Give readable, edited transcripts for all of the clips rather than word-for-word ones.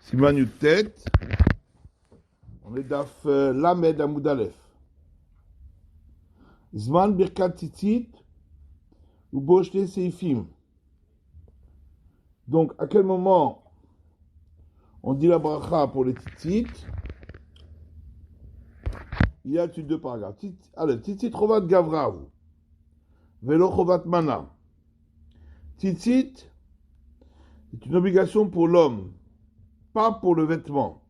Siman Yutet, on est daf Lamed Amoud Aleph. Zman Birkat Tzitzit ou Boshte Seifim. Donc, à quel moment on dit la bracha pour les tzitzit? Il y a deux paragraphes. Allez, tzitzit chovat gavrav, velo chovat mana. Tzitzit, c'est une obligation pour l'homme, pas pour le vêtement.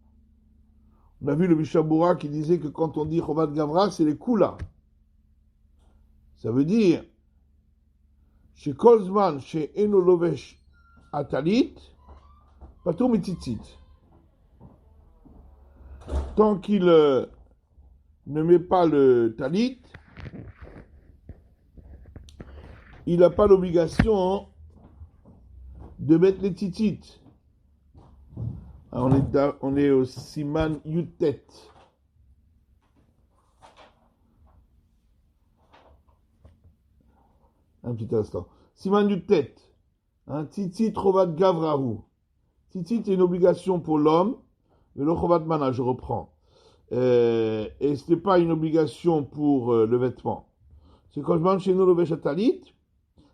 On a vu le Mishabura qui disait que quand on dit chovat gavra, c'est les kula. Ça veut dire, chez Kolzman, chez Eno Lovesh Atalit, patou mitzitzit. Tant qu'il ne met pas le talit, il n'a pas l'obligation de mettre les tzitzit. On est au Siman Yutet. Un petit instant. Siman Yutet. Tzitzit chovat gavrahu. Tzitzit est une obligation pour l'homme, mais le chovat mana, je reprends. Et ce n'est pas une obligation pour le vêtement. C'est quand je mange chez nous le vesh talit,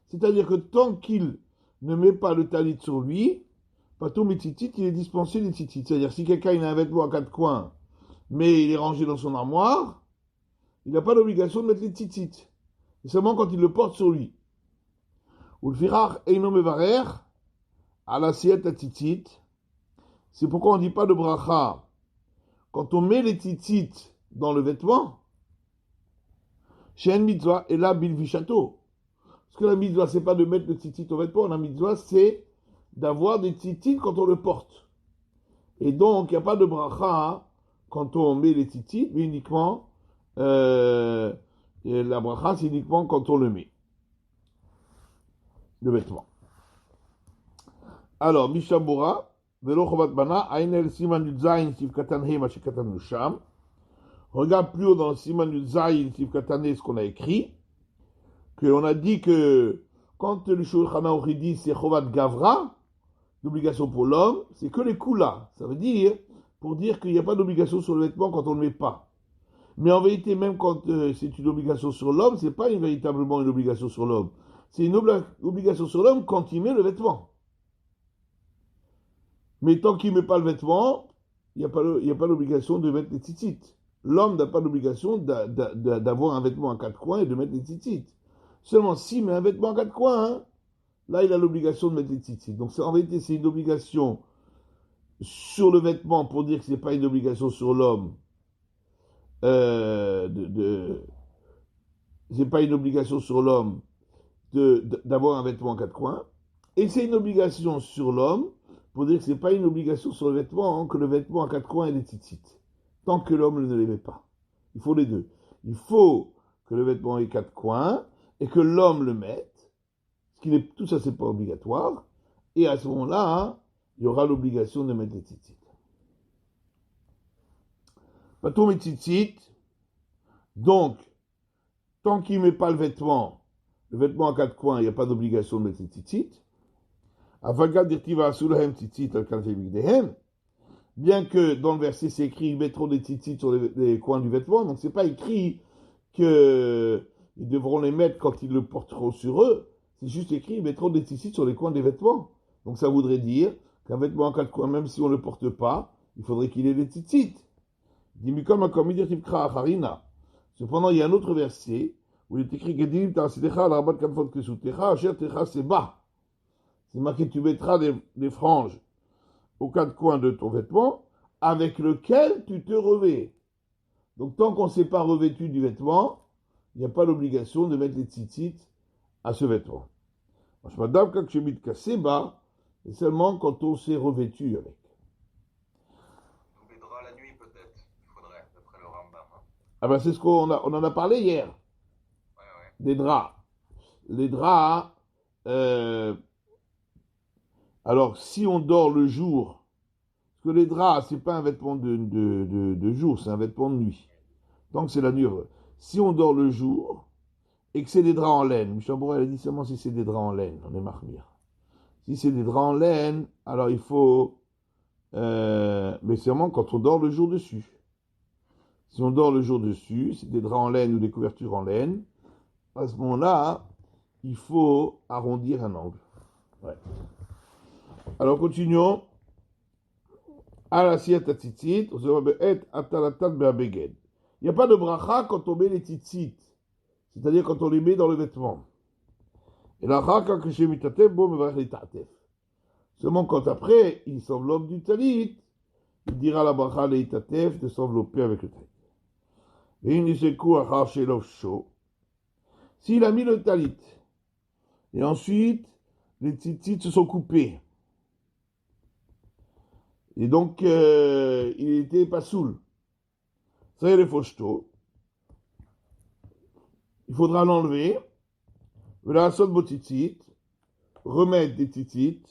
c'est-à-dire que tant qu'il ne met pas le talit sur lui, patou mitzitzit, il est dispensé des tzitzit. C'est-à-dire si quelqu'un il a un vêtement à quatre coins, mais il est rangé dans son armoire, il n'a pas l'obligation de mettre les tzitzit. C'est seulement quand il le porte sur lui. Ou le firach eino mevarer, à la siette à tzitzit. C'est pourquoi on ne dit pas de bracha quand on met les tzitzit dans le vêtement. Chez une mitzvah, et là, bilvishato. Parce que la mitzvah, c'est pas de mettre le tzitzit au vêtement. La mitzvah, c'est d'avoir des tzitzit quand on le porte. Et donc, il n'y a pas de bracha quand on met les tzitzit, mais uniquement, la bracha, c'est uniquement quand on le met. Le vêtement. Alors, Mishabura, Velo Chovat Bana, Ainel Siman Yudzayin, Siv Katan He, Mashi Katan Nusham. Regarde plus haut dans le Siman Yudzayin, Siv Katan He, ce qu'on a écrit, qu'on a dit que quand le Shulchan Aruch dit c'est Chovat Gavra, l'obligation pour l'homme, c'est que les kula. Ça veut dire, pour dire qu'il n'y a pas d'obligation sur le vêtement quand on ne le met pas. Mais en vérité, même quand c'est une obligation sur l'homme, c'est pas véritablement une obligation sur l'homme. C'est une obligation sur l'homme quand il met le vêtement. Mais tant qu'il ne met pas le vêtement, il n'y a pas l'obligation de mettre les tzitzit. L'homme n'a pas l'obligation d'avoir un vêtement à quatre coins et de mettre les tzitzit. Seulement s'il met un vêtement à quatre coins, là il a l'obligation de mettre les tzitzit. Donc en vérité, c'est une obligation sur le vêtement pour dire que ce n'est pas une obligation sur l'homme. C'est pas une obligation sur l'homme d'avoir un vêtement à quatre coins. Et c'est une obligation sur l'homme pour dire que ce n'est pas une obligation sur le vêtement, que le vêtement à quatre coins ait des tzitzit. Tant que l'homme ne les met pas. Il faut les deux. Il faut que le vêtement ait quatre coins et que l'homme le mette. Tout ça, c'est pas obligatoire. Et à ce moment-là, il y aura l'obligation de mettre les tzitzit. Patou met tzitzit. Donc, tant qu'il ne met pas le vêtement à quatre coins, il n'y a pas d'obligation de mettre les tzitzit. Bien que dans le verset c'est écrit ils mettront des tzitzit sur les coins du vêtement, donc c'est pas écrit qu'ils devront les mettre quand ils le porteront sur eux, c'est juste écrit ils mettront des tzitzit sur les coins des vêtements. Donc ça voudrait dire qu'un vêtement à quatre coins, même si on ne le porte pas, il faudrait qu'il ait des tzitzit. Cependant, il y a un autre verset où il est écrit c'est marqué, tu mettras des franges aux quatre coins de ton vêtement avec lequel tu te revêts. Donc, tant qu'on ne s'est pas revêtu du vêtement, il n'y a pas l'obligation de mettre les tzitzit à ce vêtement. Et seulement quand on s'est revêtu avec. Donc les draps la nuit peut-être, il faudrait, d'après le Rambam. Ah ben c'est ce qu'on en a parlé hier. Ouais. Des draps. Les draps, alors, si on dort le jour, parce que les draps, c'est pas un vêtement de jour, c'est un vêtement de nuit. Donc, c'est la nuit. Si on dort le jour, et que c'est des draps en laine, Mishabura, elle a dit seulement si c'est des draps en laine, on est marmire. Si c'est des draps en laine, alors il faut Mais c'est vraiment quand on dort le jour dessus. Si on dort le jour dessus, c'est des draps en laine ou des couvertures en laine, à ce moment-là, il faut arrondir un angle. Ouais. Alors continuons. Il n'y a pas de bracha quand on met les tzitzit, c'est-à-dire quand on les met dans le vêtement. Et la raka que chez mitatef, bon, me va les tatef. Seulement quand après, il s'enveloppe du talit, il dira la bracha les tatef de s'envelopper avec le talit. Et il se court à racher chaud. S'il a mis le talit, et ensuite, les tzitzit se sont coupés, et donc, il était pas saoul. Ça y est, les fauchetos. Il faudra l'enlever. La sonne botitit, remettre des tzitzit,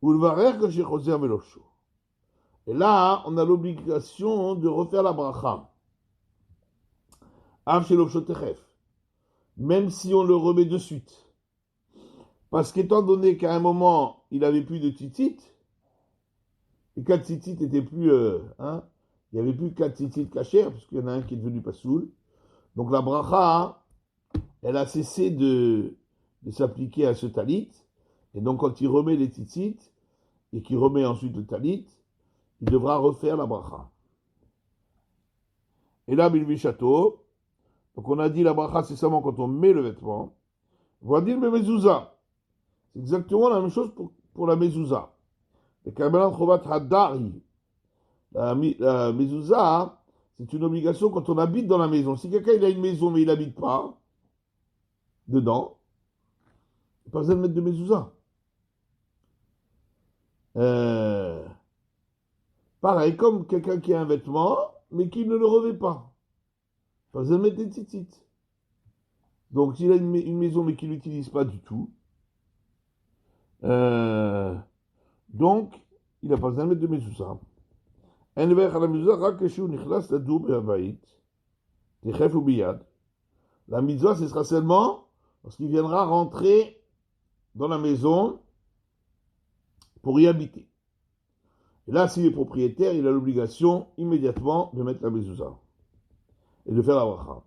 ou le varer que j'ai causé à Mélocho. Et là, on a l'obligation de refaire la bracha. Av chez l'Opchotechef. Même si on le remet de suite. Parce qu'étant donné qu'à un moment, il n'avait plus de tzitzit, et 4 tzitzit n'étaient plus, il n'y avait plus 4 tzitzit cachers, parce qu'il y en a un qui est devenu pasoul. Donc la bracha, elle a cessé de s'appliquer à ce talit. Et donc quand il remet les tzitzit, et qu'il remet ensuite le talit, il devra refaire la bracha. Et là, Bilvi Château, donc on a dit la bracha, c'est seulement quand on met le vêtement. Voidir le mezouza. C'est exactement la même chose pour la mezouza. Le Karmelan Chovat Hadari. La mezouza, c'est une obligation quand on habite dans la maison. Si quelqu'un il a une maison mais il n'habite pas dedans, il n'y a pas besoin de mettre de mezouza. Pareil, comme quelqu'un qui a un vêtement mais qui ne le revêt pas. Pas besoin de mettre des tzitzit. Donc, s'il a une maison mais qu'il ne l'utilise pas du tout, donc, il n'a pas besoin de mettre de mezouza. La mitzvah, ce sera seulement lorsqu'il viendra rentrer dans la maison pour y habiter. Et là, s'il est propriétaire, il a l'obligation immédiatement de mettre la mezouza et de faire la bracha.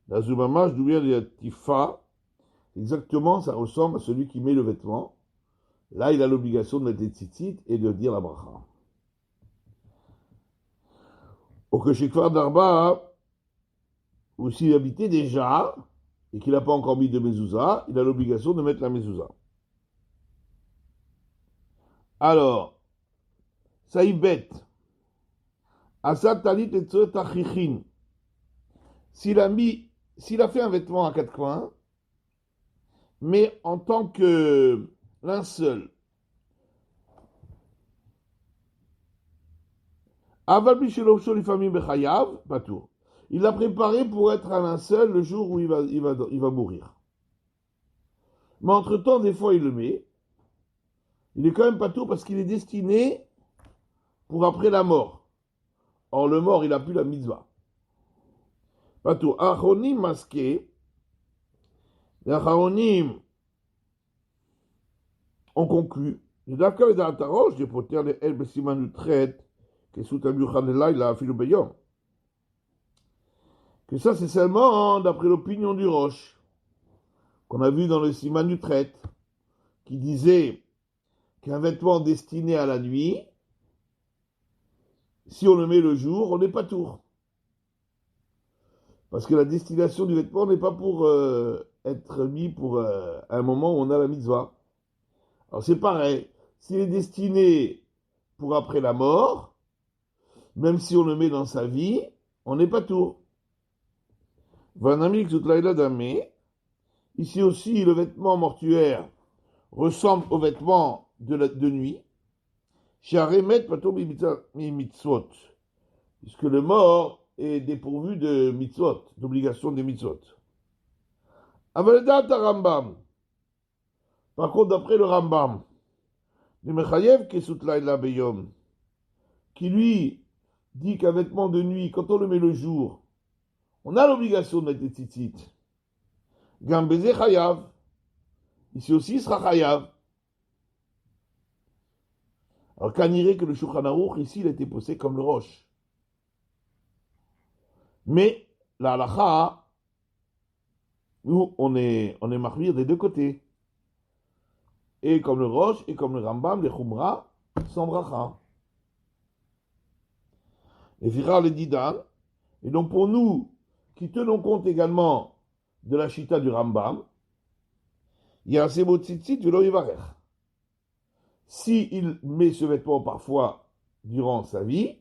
La zubamash d'ouvrir les tifa, exactement, ça ressemble à celui qui met le vêtement. Là, il a l'obligation de mettre les tzitzit et de dire la bracha. Au Keshekvar d'Arba, ou s'il habitait déjà, et qu'il n'a pas encore mis de mezouza, il a l'obligation de mettre la mezouza. Alors, ça y bête. Asat talit et tachichin. S'il a fait un vêtement à 4 coins, mais en tant que linceul, aval bishelosho lifamim bechayav, pas tout. Il l'a préparé pour être un linceul le jour où il va mourir. Mais entre-temps, des fois, il le met. Il est quand même pas tout parce qu'il est destiné pour après la mort. Or, le mort, il n'a plus la mitzvah. Pas tout. Achonim masqué. Les achonim ont conclu. Les davka les da'atarosh, des poter les el besiman traite, que sous tabuchan il a affilu beyom. Que ça, c'est seulement d'après l'opinion du Roche, qu'on a vu dans le siman du traite, qui disait qu'un vêtement destiné à la nuit, si on le met le jour, on n'est pas tour. Parce que la destination du vêtement n'est pas pour être mis pour un moment où on a la mitzvah. Alors c'est pareil, s'il est destiné pour après la mort, même si on le met dans sa vie, on n'est pas tour. Ici aussi, le vêtement mortuaire ressemble au vêtement de nuit. Puisque le mort est dépourvu de mitzvot, d'obligation des mitzvot. Avaledat Rambam. Par contre, d'après le Rambam, le Mechayev Kesutlaïla Beyom, qui lui dit qu'un vêtement de nuit, quand on le met le jour, on a l'obligation de mettre des tzitzit. Gambeze Chayav. Ici aussi, il sera Chayav. Alors, qu'à dirait que le Shulchan Aruch, ici, il a été posé comme le roche. Mais, la halakha, nous, on est marvir des deux côtés. Et comme le roche, et comme le Rambam, les Khumra, sans bracha. Et Fira le Didan. Et donc, pour nous, qui tenons compte également de la chita du Rambam, il y a un sebo tzitzit velo yivarech. Si il met ce vêtement parfois durant sa vie,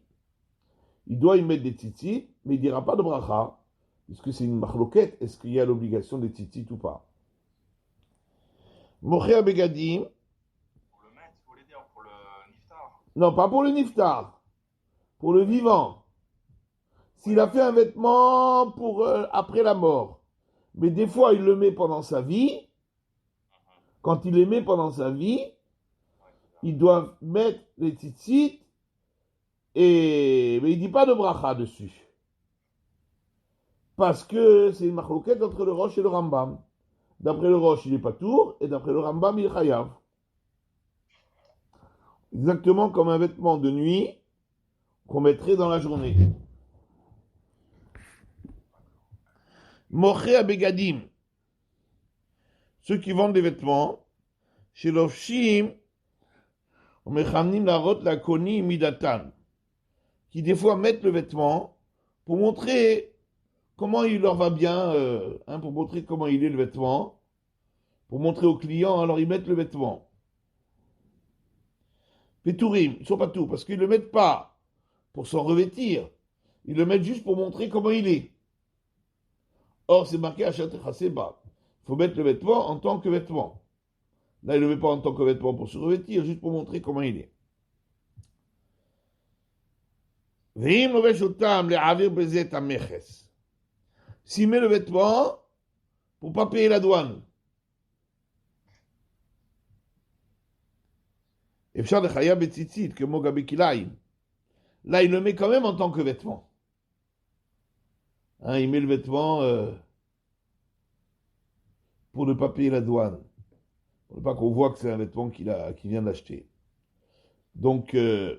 il doit y mettre des tzitzit, mais il ne dira pas de bracha, puisque c'est une machloket, est-ce qu'il y a l'obligation des tzitzit ou pas. Mocher begadim. Pour le mettre, vous voulez dire, pour le niftar. Non, pas pour le niftar, pour le vivant. S'il a fait un vêtement pour après la mort, mais des fois il le met pendant sa vie, quand il les met pendant sa vie, ils doivent mettre les tzitzit, mais il ne dit pas de bracha dessus. Parce que c'est une machloket entre le roche et le Rambam. D'après le roche, il n'est pas tour, et d'après le Rambam, il est chayav. Exactement comme un vêtement de nuit qu'on mettrait dans la journée. Moché abegadim. Ceux qui vendent des vêtements, chez l'ofshim, on mechamnim la rot la koni midatan, qui des fois mettent le vêtement pour montrer comment il leur va bien, pour montrer comment il est le vêtement, pour montrer au client, alors ils mettent le vêtement. Pétourim, ils ne sont pas tout, parce qu'ils ne le mettent pas pour s'en revêtir, ils le mettent juste pour montrer comment il est. Or, c'est marqué Achat Chaseba. Il faut mettre le vêtement en tant que vêtement. Là, il ne le met pas en tant que vêtement pour se revêtir, juste pour montrer comment il est. S'il met le vêtement pour ne pas payer la douane. Là, il le met quand même en tant que vêtement. Il met le vêtement pour ne pas payer la douane. Pour ne pas qu'on voit que c'est un vêtement qu'il vient d'acheter. Donc, il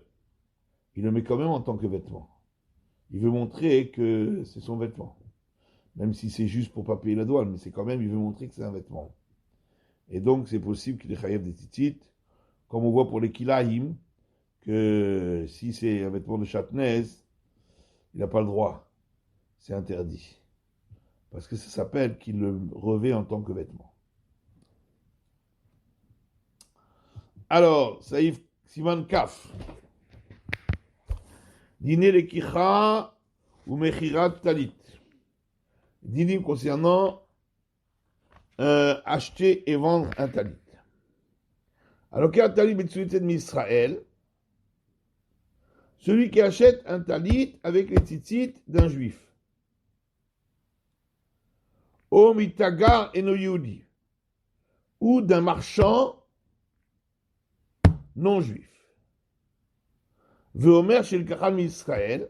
le met quand même en tant que vêtement. Il veut montrer que c'est son vêtement. Même si c'est juste pour ne pas payer la douane, mais c'est quand même, il veut montrer que c'est un vêtement. Et donc, c'est possible qu'il ait chayav des tzitzit, comme on voit pour les kilaïm, que si c'est un vêtement de chatnez, il n'a pas le droit. C'est interdit. Parce que ça s'appelle qu'il le revêt en tant que vêtement. Alors, Saïf Siman Kaf. Dîner les kicha ou mechirat talit. Dîner concernant acheter et vendre un talit. Alors, qu'un talit betsuitet d'Israël, celui qui achète un talit avec les tzitzit d'un juif. O mitagar eno yehudi, ou d'un marchand non juif. Veomer chez le Kachal Israël,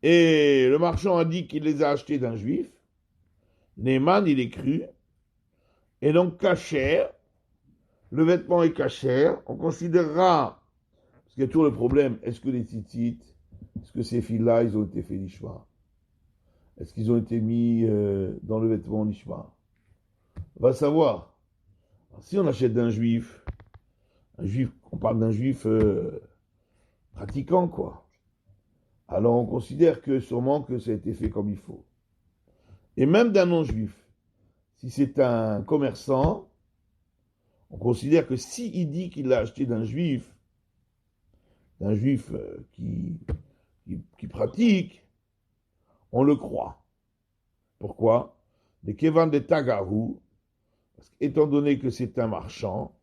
et le marchand a dit qu'il les a achetés d'un juif. Neyman, il est cru, et donc kasher, le vêtement est kasher, on considérera, parce qu'il y a toujours le problème, est-ce que les tzitzit, est-ce que ces fils-là, ils ont été faits l'ishma? Est-ce qu'ils ont été mis dans le vêtement l'ishma? On va savoir. Alors, si on achète d'un juif, on parle d'un juif pratiquant, quoi. Alors on considère que sûrement que ça a été fait comme il faut. Et même d'un non-juif, si c'est un commerçant, on considère que s'il dit qu'il l'a acheté d'un juif qui pratique, on le croit. Pourquoi? Les kevan de Tagahu, parce qu'étant donné que c'est un marchand,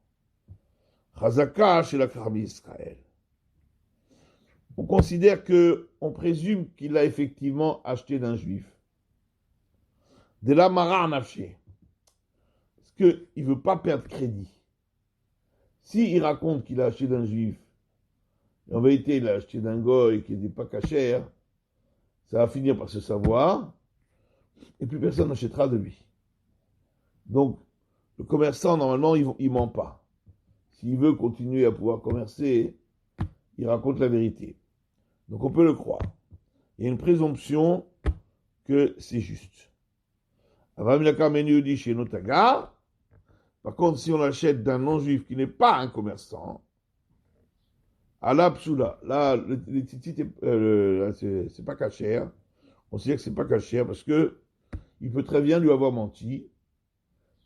Chazaka chez la Kharbi Israël. On considère on présume qu'il l'a effectivement acheté d'un juif. De la mara nafché. Parce qu'il ne veut pas perdre crédit. S'il raconte qu'il a acheté d'un juif, et en vérité il a acheté d'un goy qui n'était pas cachère, ça va finir par se savoir, et plus personne n'achètera de lui. Donc, le commerçant, normalement, il ne ment pas. s'il veut continuer à pouvoir commercer, il raconte la vérité. Donc on peut le croire. Il y a une présomption que c'est juste. Par contre, si on l'achète d'un non-juif qui n'est pas un commerçant, à la psoula, là, les tzitzit, c'est pas cachère. On sait que c'est pas cachère parce que il peut très bien lui avoir menti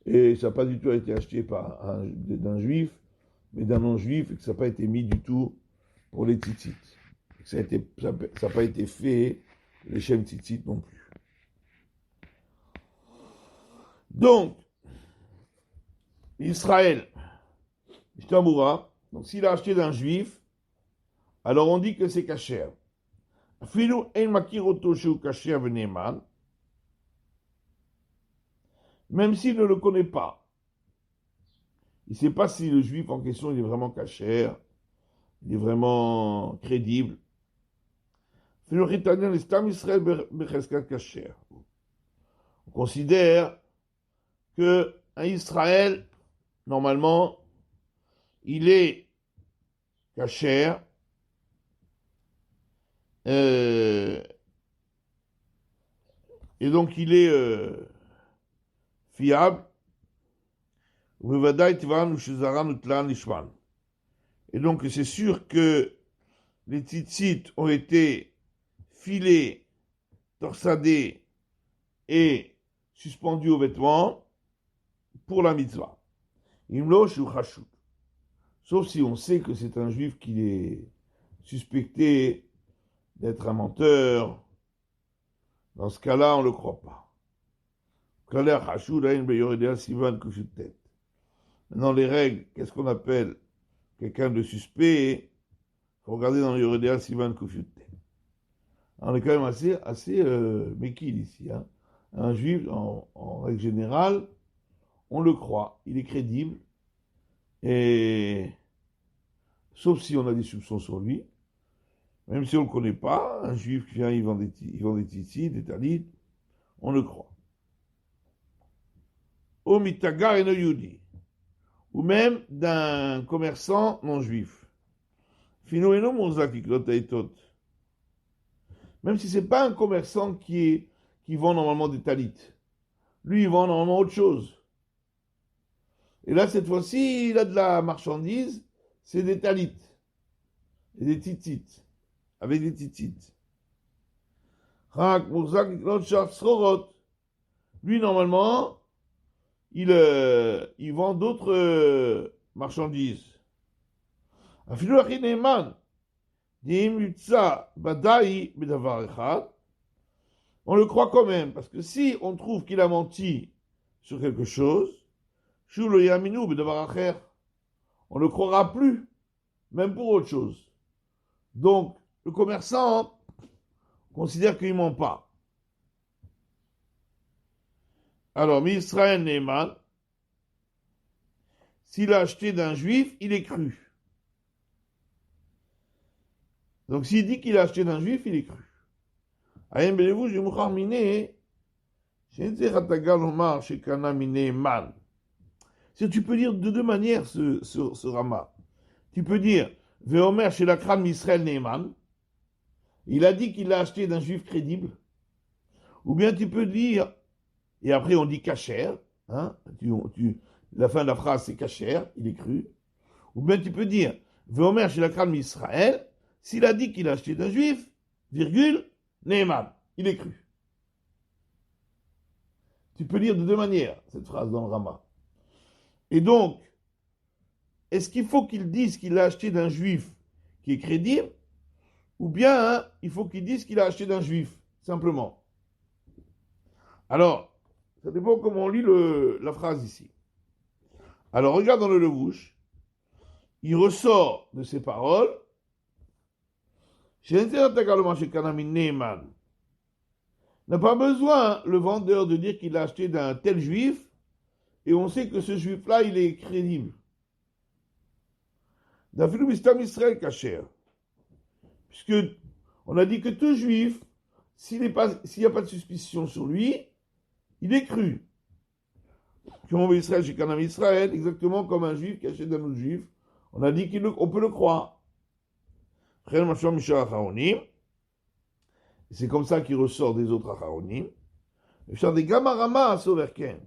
et ça n'a pas du tout été acheté d'un juif, mais d'un non-juif et que ça n'a pas été mis du tout pour les tzitzit. Ça n'a pas été fait les shem tzitzit non plus. Donc, Israël, Ishtamura, donc s'il a acheté d'un juif, alors on dit que c'est kasher. Filou en makiroto shu kasher veneman, même s'il ne le connaît pas. Il ne sait pas si le juif en question il est vraiment kasher, il est vraiment crédible. Filou ritanien l'estam Israël becheskat kasher. On considère que un Israël, normalement, il est kasher, et donc il est fiable. Et donc c'est sûr que les tzitzit ont été filés, torsadés et suspendus aux vêtements pour la mitzvah. Sauf si on sait que c'est un juif qui est suspecté d'être un menteur. Dans ce cas-là, on ne le croit pas. Maintenant, les règles, qu'est-ce qu'on appelle quelqu'un de suspect? Il faut regarder dans le Yoredea Sivan Kufyutet. On est quand même assez méquille ici. Hein. Un juif, en règle générale, on le croit, il est crédible, et sauf si on a des soupçons sur lui, même si on ne le connaît pas, un juif qui vient, il vend des tzitzit, des talit, on le croit. Au mitagar et no yudi, ou même d'un commerçant non juif. Fino eno mozak iklotaitot. Même si c'est pas un commerçant qui vend normalement des talit. Lui, il vend normalement autre chose. Et là, cette fois-ci, il a de la marchandise, c'est des talit. Et des tzitzit. Avec des tzitzit. Lui, normalement, il vend d'autres marchandises. On le croit quand même, parce que si on trouve qu'il a menti sur quelque chose, on ne le croira plus, même pour autre chose. Donc, le commerçant considère qu'il ne ment pas. Alors, Israël Neyman, s'il a acheté d'un juif, il est cru. Donc, s'il dit qu'il a acheté d'un juif, il est cru. Si tu peux dire de deux manières ce Rama. Tu peux dire, Veomer chez la crâne Israël Neyman, il a dit qu'il l'a acheté d'un juif crédible. Ou bien tu peux dire, et après on dit kasher, hein, la fin de la phrase c'est kasher, il est cru. Ou bien tu peux dire, Veomer chez la crâne Israël, s'il a dit qu'il a acheté d'un juif, virgule, Neyman, il est cru. Tu peux lire de deux manières cette phrase dans le Rama. Et donc, est-ce qu'il faut qu'il dise qu'il a acheté d'un juif qui est crédible, ou bien hein, il faut qu'il dise qu'il a acheté d'un juif, simplement. Alors, ça dépend comment on lit la phrase ici. Alors, regarde dans le Levouche, il ressort de ces paroles, n'a pas besoin, le vendeur, de dire qu'il a acheté d'un tel juif, et on sait que ce juif-là, il est crédible. Puisque on a dit que tout juif, s'il n'y a pas de suspicion sur lui, il est cru. Comme Israël chez Canam Israël, exactement comme un juif qui achète d'un autre juif, On a dit qu'on peut le croire. C'est comme ça qu'il ressort des autres acharonim. Des gamma Rama à Soverken.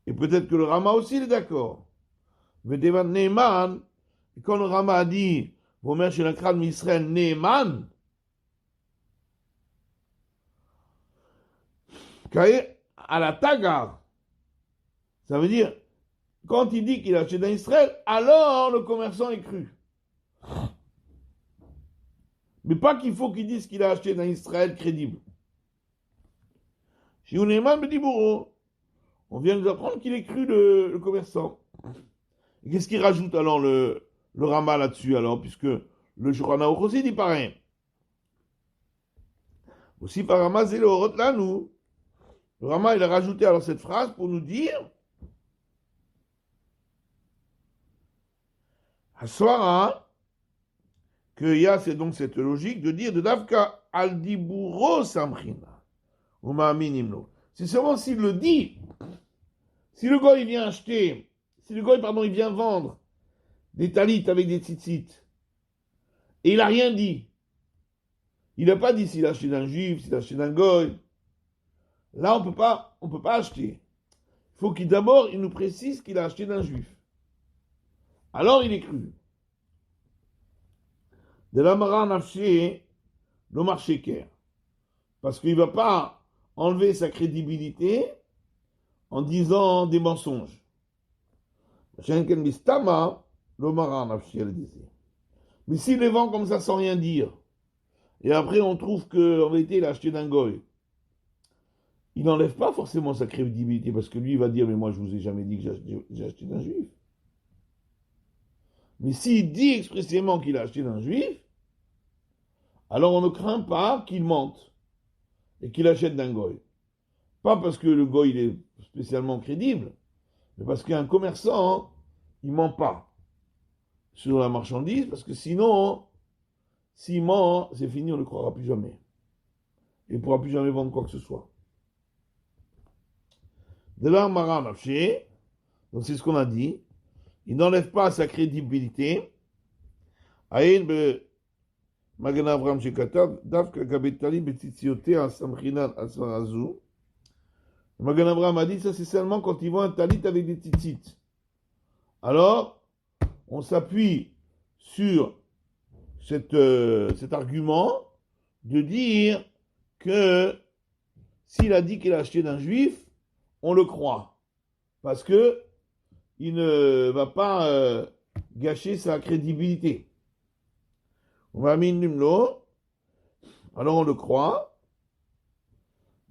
Et peut-être que le Rama aussi il est d'accord. Mais Devan Neyman, quand le Rama a dit, Vomer chez la crâne Misraël Neyman, à la Tagar, ça veut dire, quand il dit qu'il a acheté dans Israël, alors le commerçant est cru. Mais pas qu'il faut qu'il dise qu'il a acheté dans Israël crédible. Chez Neyman me dit Bourreau, on vient de nous apprendre qu'il est cru le commerçant. Et qu'est-ce qu'il rajoute alors le Rama là-dessus alors, puisque le Shulchan Aruch aussi dit pareil. Aussi par Rama c'est le Horot là nous. Le Rama il a rajouté alors cette phrase pour nous dire Haswara qu'il y a c'est donc cette logique de dire de Davka al diburo samchina ou ma'aminimno. C'est seulement s'il le dit. Si le goy il vient acheter, si le goy pardon il vient vendre des talites avec des tzitzit et il a rien dit. Il n'a pas dit s'il a acheté d'un juif, s'il a acheté d'un goy. Là, on peut pas acheter. Il faut qu'il d'abord, il nous précise qu'il a acheté d'un juif. Alors, il est cru. De la mara nafshe, le marché ker. Parce qu'il ne va pas enlever sa crédibilité en disant des mensonges. Shenken mistama, le mara nafshe, elle disait. Mais s'il les vend comme ça sans rien dire, et après on trouve qu'en vérité il a acheté d'un goy, il n'enlève pas forcément sa crédibilité parce que lui il va dire mais moi je vous ai jamais dit que j'ai acheté d'un juif. Mais s'il dit expressément qu'il a acheté d'un juif, alors on ne craint pas qu'il mente et qu'il achète d'un goy. Pas parce que le goy il est spécialement crédible, mais parce qu'un commerçant, il ment pas sur la marchandise parce que sinon, s'il ment, c'est fini, on ne le croira plus jamais. Il ne pourra plus jamais vendre quoi que ce soit. De là, Mara Nafshe, donc c'est ce qu'on a dit, il n'enlève pas sa crédibilité. Aïn be Magen Avram Shekatav, Davka Gabetali Betitsiote Asamchinan Asmarazu. Magen Avram a dit ça c'est seulement quand ils voient un talit avec des tzitzit. Alors, on s'appuie sur cet argument de dire que s'il a dit qu'il a acheté d'un juif, on le croit. Parce que il ne va pas gâcher sa crédibilité. On va alors on le croit.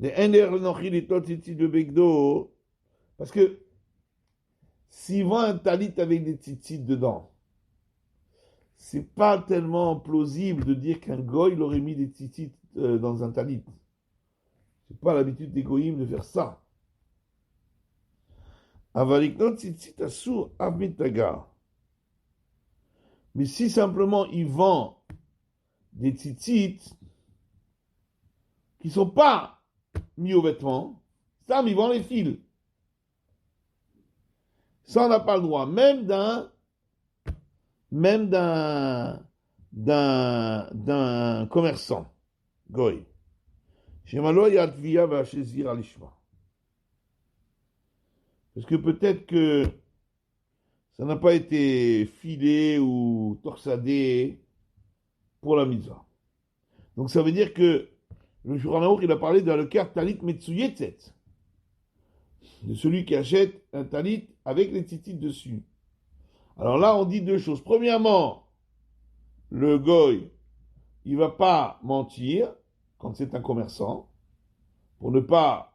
Les Ender Nochi les Totiti de Begdo, parce que s'il vend un talit avec des tzitzit dedans, c'est pas tellement plausible de dire qu'un goy aurait mis des tzitzit dans un talit. C'est pas l'habitude des goyim de faire ça. Avaliknot tzitzit asur avmitagar. Mais si simplement il vend des tzitzit qui ne sont pas mis aux vêtements, ça, mais ils vend les fils. Ça, on n'a pas le droit. Même d'un commerçant, goy. Shemalo yatviya va shezir alishma. Parce que peut-être que ça n'a pas été filé ou torsadé pour la mitzvah. Donc ça veut dire que le Shulchan Aruch, il a parlé de le cas talit metsuyetzet, de celui qui achète un talit avec les tzitzit dessus. Alors là, on dit deux choses. Premièrement, le goy, il va pas mentir quand c'est un commerçant pour ne pas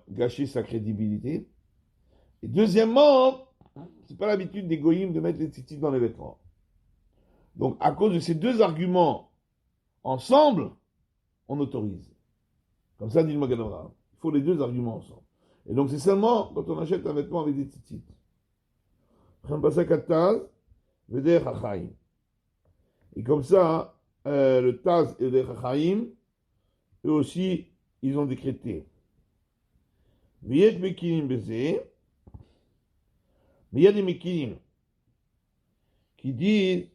gâcher sa crédibilité. Et deuxièmement, c'est pas l'habitude des goyim de mettre les tzitzit dans les vêtements. Donc, à cause de ces deux arguments ensemble, on autorise. Comme ça dit le Magen Avraham. Il faut les deux arguments ensemble. Et donc, c'est seulement quand on achète un vêtement avec des tzitzit. Et comme ça, le Taz et les Chachaim, eux aussi, ils ont décrété. Mais il y a des Mekinim. qui disent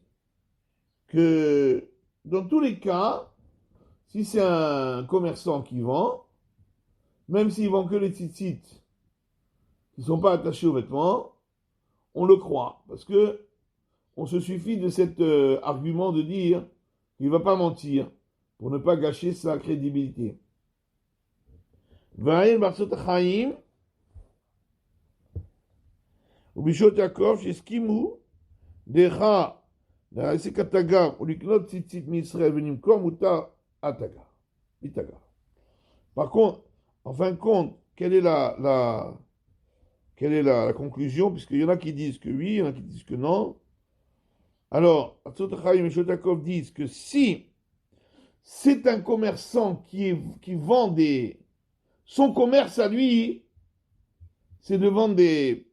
que dans tous les cas, si c'est un commerçant qui vend, même s'il vend que les tzitzit qui ne sont pas attachés aux vêtements, on le croit. Parce que on se suffit de cet argument de dire qu'il ne va pas mentir pour ne pas gâcher sa crédibilité. Va'il Barsot Chaim, ובשעות יעקב שהסכימו דרך להעסיק התגר ולקנות ציצית מישראל ולמכור מותר התגר, מתגר. Par contre, en fin de compte, quelle est la conclusion? Puisqu'il y en a qui disent que oui, il y en a qui disent que non. Alors, Barsot Chaim et Shot Yaakov disent que si c'est un commerçant qui vend son commerce à lui, c'est de vendre des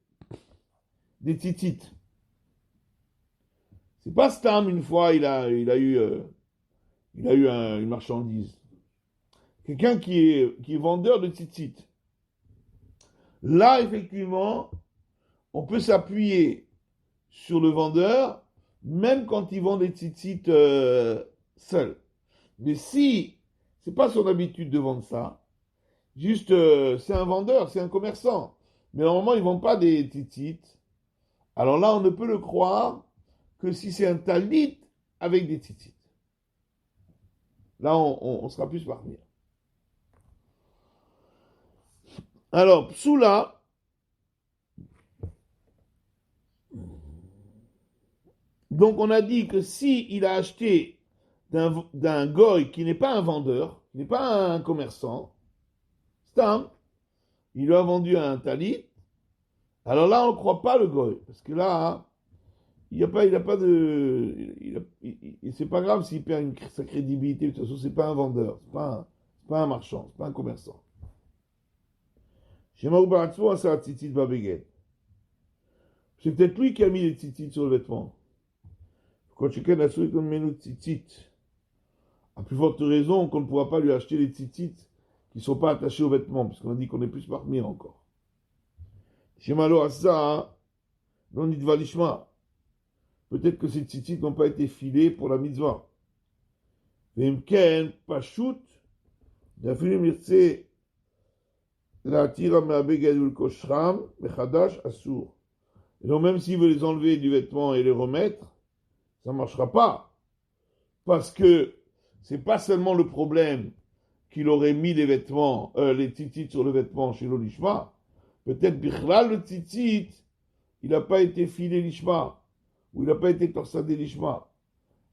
titites. C'est pas Stam, une fois, il a eu une marchandise. Quelqu'un qui est vendeur de titites. Là, effectivement, on peut s'appuyer sur le vendeur, même quand il vend des titites seul. Mais si c'est pas son habitude de vendre ça, juste c'est un vendeur, c'est un commerçant, mais normalement il ne vend pas des titites, alors là on ne peut le croire que si c'est un talit avec des titites. Là on sera plus parmi. Alors, Psoula, donc on a dit que si il a acheté d'un goy qui n'est pas un vendeur, qui n'est pas un commerçant, Stam, il lui a vendu un talit, alors là on ne croit pas le goy, parce que là, il c'est pas grave s'il perd sa crédibilité, de toute façon c'est pas un vendeur, c'est pas un marchand, c'est pas un commerçant. C'est peut-être lui qui a mis les tzitzit sur le vêtement. Quand quelqu'un a souhaité qu'on met nos tzitzit, à plus forte raison qu'on ne pourra pas lui acheter les tzitzit qui ne sont pas attachés aux vêtements, puisqu'on a dit qu'on est plus parmi encore. Chez Malo Assa, non dit Valishma. Peut-être que ces tzitzit n'ont pas été filés pour la mitzvah. Vemken, Pashut, Dafilim Yirtse, la tira me'abegadul koshram, mechadash asur. Et donc, même s'il veut les enlever du vêtement et les remettre, ça ne marchera pas. Parce que c'est pas seulement le problème qu'il aurait mis les vêtements, les tzitzit sur le vêtement chez l'olishma. Peut-être, bichlal, le tzitzit, il n'a pas été filé l'ishma, ou il n'a pas été torsadé l'ishma.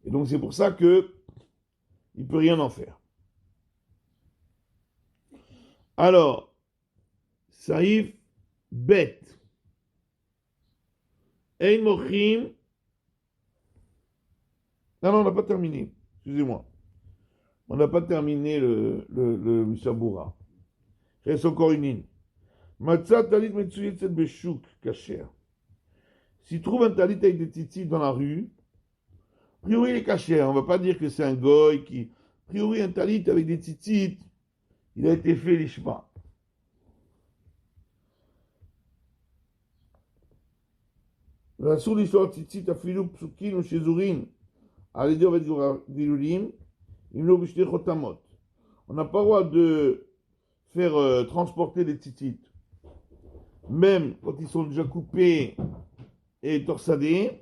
Et donc, c'est pour ça que il ne peut rien en faire. Alors, Saïf, bête. Ein mochim. Non, on n'a pas terminé. Excusez-moi. On n'a pas terminé le Mishabura. Il reste encore une ligne. Matzah talit metsuyet set beshuk kasher. S'il trouve un talit avec des tzitzit dans la rue, a priori il est kasher. On ne va pas dire que c'est un goy qui. A priori un talit avec des tzitzit, il a été fait l'ishma. L'assur l'histoire tzitzit afilou psukin ou shezurin. On n'a pas le droit de faire transporter les tzitzit, même quand ils sont déjà coupés et torsadés,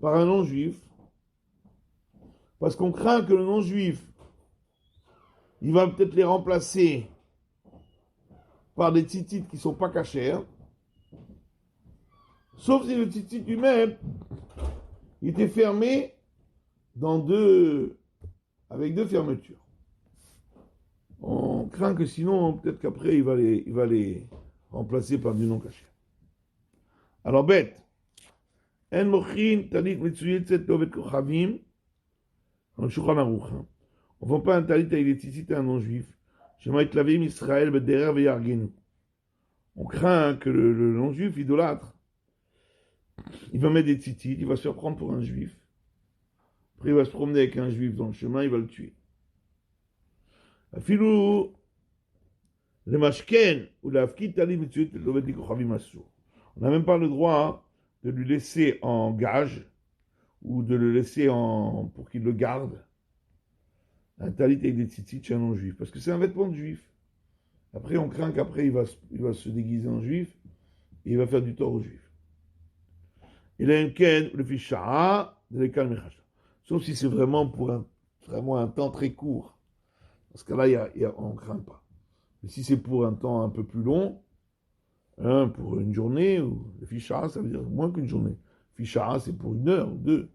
par un non-juif, parce qu'on craint que le non-juif, il va peut-être les remplacer par des tzitzit qui ne sont pas cachers, sauf si le tzitzit lui-même, il était fermé avec deux fermetures. On craint que sinon, peut-être qu'après, il va les remplacer par du non caché. Alors, bête. En mochin talit mitsuyetzet lovet kochavim. Dans le Shulchan Aruch. On ne vend pas un talit avec des tzitzit à un non-juif. Shema itlavim Israël bederer veyargenu. On craint que le non-juif idolâtre, il va mettre des tzitzit, il va se faire prendre pour un juif. Après, il va se promener avec un juif dans le chemin, il va le tuer. Afilou, le mashken ou la afkit talit mitsuyetzet lovet kochavim asur. On n'a même pas le droit de lui laisser en gage ou de le laisser pour qu'il le garde. Un talit avec des tzitzit chez un non-juif. Parce que c'est un vêtement de juif. Après, on craint qu'après, il va se déguiser en juif et il va faire du tort aux juifs. Il a un ken, le fichara, de l'école mechacha. Sauf si c'est vraiment pour vraiment un temps très court. Dans ce cas-là, on ne craint pas. Mais si c'est pour un temps un peu plus long, pour une journée, ou le fichara, ça veut dire moins qu'une journée. Fichara, c'est pour 1 heure ou 2,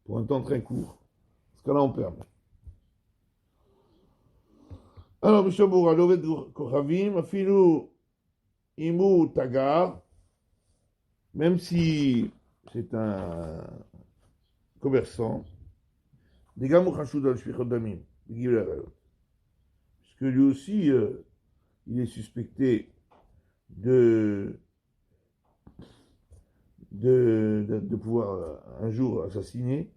pour un temps très court. Dans ce cas-là, on permet. Alors, M. Boura, l'oved kochavim, afilu imu tagar, même si c'est un commerçant, des gamou chashud al shvichot damim, puisque lui aussi, il est suspecté de pouvoir un jour assassiner,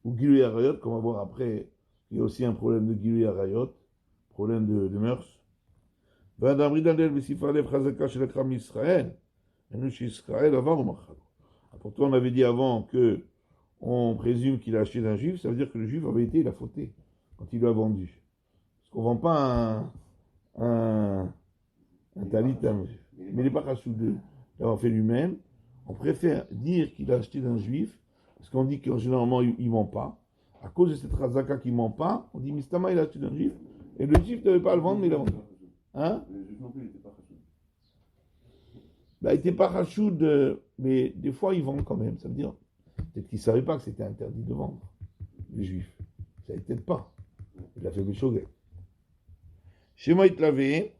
ou Gilui Arayot, comme on va voir après, il y a aussi un problème de Gilui Arayot, problème de mœurs. Pourtant, on avait dit avant que on présume qu'il a acheté d'un juif, ça veut dire que le juif avait été, il a fauté quand il l'a vendu. Parce qu'on ne vend pas un talit à un juif. Mais il n'est pas chassou d'avoir fait lui-même. On préfère dire qu'il a acheté d'un juif, parce qu'on dit qu'en généralement il ne ment pas. À cause de cette razaka qui ne ment pas, on dit Mistama il a acheté d'un juif, et le juif ne devait pas le vendre, mais il l'a vendu. Hein? Le juif non plus, il n'était pas chassou. Il n'était pas chassou, mais des fois ils vendent quand même. Ça veut dire, peut-être qu'ils ne savaient pas que c'était interdit de vendre, les juifs. Ils ne savaient peut-être pas. Il a fait des choses. Shema Itlavé.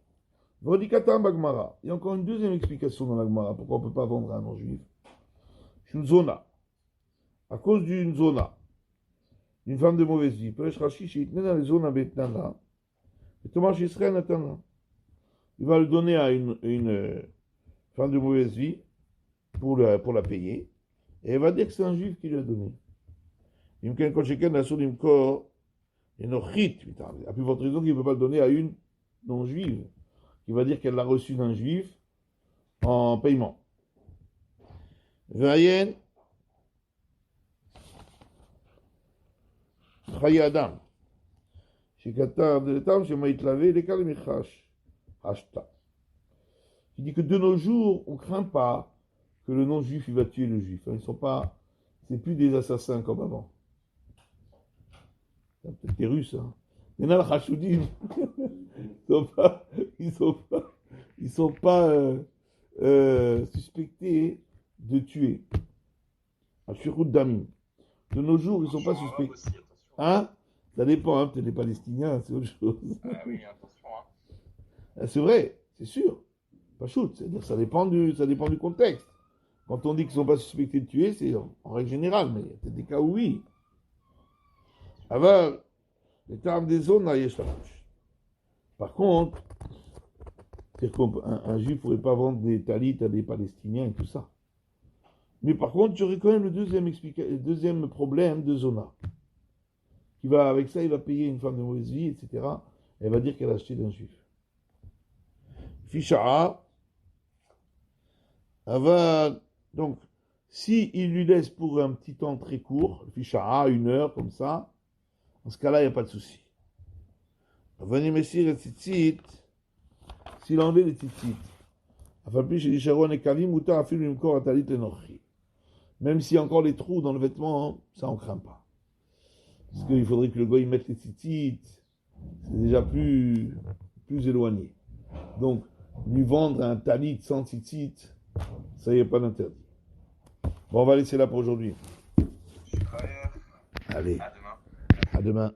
Il y a encore une deuxième explication dans la Gemara, pourquoi on ne peut pas vendre à un non-juif. Une zona. À cause d'une zona, d'une femme de mauvaise vie. Il va le donner à une femme de mauvaise vie pour la payer. Et elle va dire que c'est un juif qui lui a donné. À plus forte raison qu'il ne peut pas le donner à une non-juive, qui va dire qu'elle l'a reçu d'un juif en paiement. Vayen Chaye Adam. Chez Qatar de l'État, chez Maït Lavé, les Kalemichash. Hashta. Qui dit que de nos jours, on ne craint pas que le non-juif il va tuer le juif. Ils sont pas, c'est plus des assassins comme avant. C'est peut-être des Russes, hein. Il y en a le Hashoudim. Ils sont pas suspectés de tuer. Ashurut Damim. De nos jours, ils ne sont pas suspectés. Hein? Ça dépend, hein, peut-être les Palestiniens, c'est autre chose. Ah oui, attention. Hein. C'est vrai, c'est sûr. Pas shoot, c'est-à-dire ça dépend du contexte. Quand on dit qu'ils ne sont pas suspectés de tuer, c'est en règle générale, mais il y a peut-être des cas où oui. Alors, les termes des zones, là, par contre, c'est-à-dire qu'un juif ne pourrait pas vendre des talits à des Palestiniens et tout ça. Mais par contre, tu aurais quand même le deuxième problème de Zona. Avec ça, il va payer une femme de mauvaise vie, etc. Elle va dire qu'elle a acheté d'un juif. Fichara, donc, si il lui laisse pour un petit temps très court, Fichara, 1 heure, comme ça, dans ce cas-là, il n'y a pas de souci. Venez messire et tzitzit, s'il enlève les tzitzit, même s'il y a encore les trous dans le vêtement, ça on craint pas. Parce qu'il faudrait que le goy mette les tzitzit, c'est déjà plus éloigné. Donc, lui vendre un talit sans tzitzit, ça y est pas d'interdit. Bon, on va laisser là pour aujourd'hui. Allez, à demain.